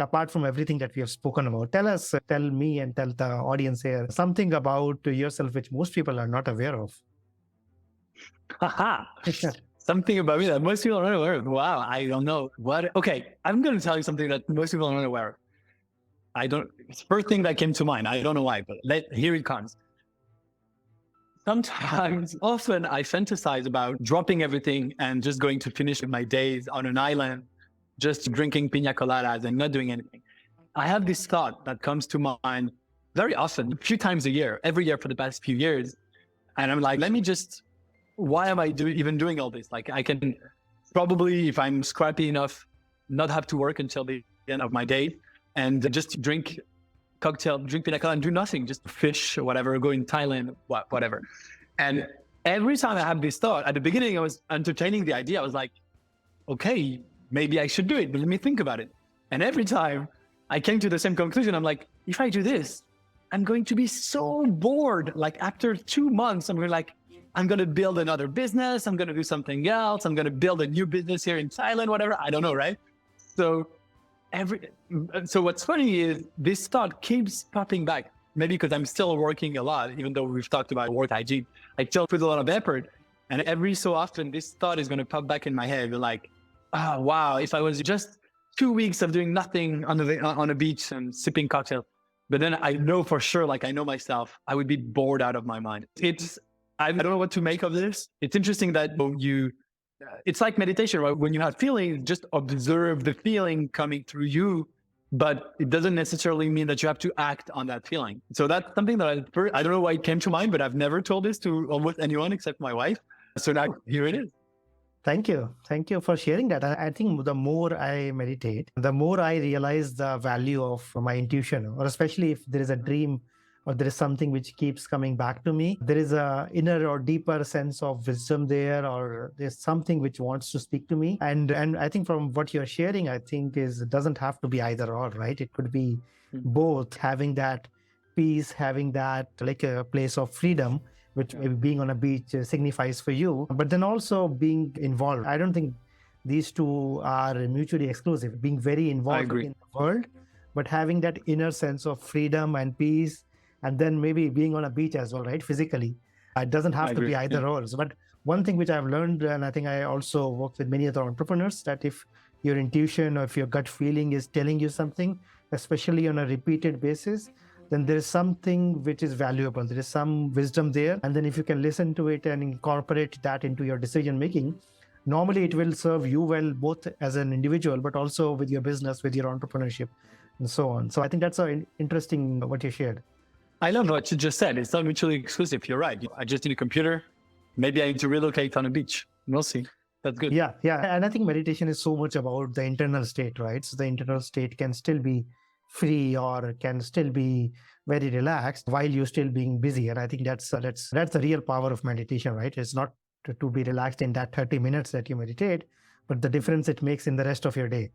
apart from everything that we have spoken about, tell me and tell the audience here something about yourself which most people are not aware of. Haha. Something about me that most people are not aware of. Wow, I don't know. Okay, I'm going to tell you something that most people are not aware of. It's the first thing that came to mind. I don't know why, but here it comes. Often I fantasize about dropping everything and just going to finish my days on an island, just drinking pina coladas and not doing anything. I have this thought that comes to mind very often, a few times a year, every year for the past few years. And I'm like, why am I even doing all this? Like, I can probably, if I'm scrappy enough, not have to work until the end of my day and just drink pina colada and do nothing, just fish or whatever, go in Thailand, whatever. And every time I have this thought, at the beginning, I was entertaining the idea. I was like, okay, maybe I should do it, but let me think about it. And every time I came to the same conclusion, I'm like, if I do this, I'm going to be so bored. Like after 2 months, I'm going to build another business. I'm going to do something else. I'm going to build a new business here in Thailand, whatever. I don't know, right? So what's funny is this thought keeps popping back. Maybe because I'm still working a lot, even though we've talked about work hygiene, I still put a lot of effort. And every so often, this thought is going to pop back in my head. Like, oh, wow, if I was just 2 weeks of doing nothing on a beach and sipping cocktails. But then I know for sure, like I know myself, I would be bored out of my mind. I don't know what to make of this. It's interesting that it's like meditation, right? When you have feelings, just observe the feeling coming through you, but it doesn't necessarily mean that you have to act on that feeling. So that's something that I don't know why it came to mind, but I've never told this to almost anyone except my wife. So now here it is. Thank you. Thank you for sharing that. I think the more I meditate, the more I realize the value of my intuition, or especially if there is a dream or there is something which keeps coming back to me, there is a inner or deeper sense of wisdom there, or there's something which wants to speak to me. And I think from what you're sharing, I think it doesn't have to be either or, right? It could be both, having that peace, having that like a place of freedom, which maybe being on a beach signifies for you, but then also being involved. I don't think these two are mutually exclusive, being very involved in the world, but having that inner sense of freedom and peace, and then maybe being on a beach as well, right? Physically. It doesn't have to be either or. But one thing which I've learned, and I think I also work with many other entrepreneurs, that if your intuition or if your gut feeling is telling you something, especially on a repeated basis, then there is something which is valuable. There is some wisdom there. And then if you can listen to it and incorporate that into your decision making, normally it will serve you well, both as an individual, but also with your business, with your entrepreneurship, and so on. So I think that's interesting what you shared. I love what you just said. It's not mutually exclusive. You're right. I just need a computer. Maybe I need to relocate on a beach. We'll see. That's good. Yeah. And I think meditation is so much about the internal state, right? So the internal state can still be free or can still be very relaxed while you're still being busy. And I think that's the real power of meditation, right? It's not to be relaxed in that 30 minutes that you meditate, but the difference it makes in the rest of your day.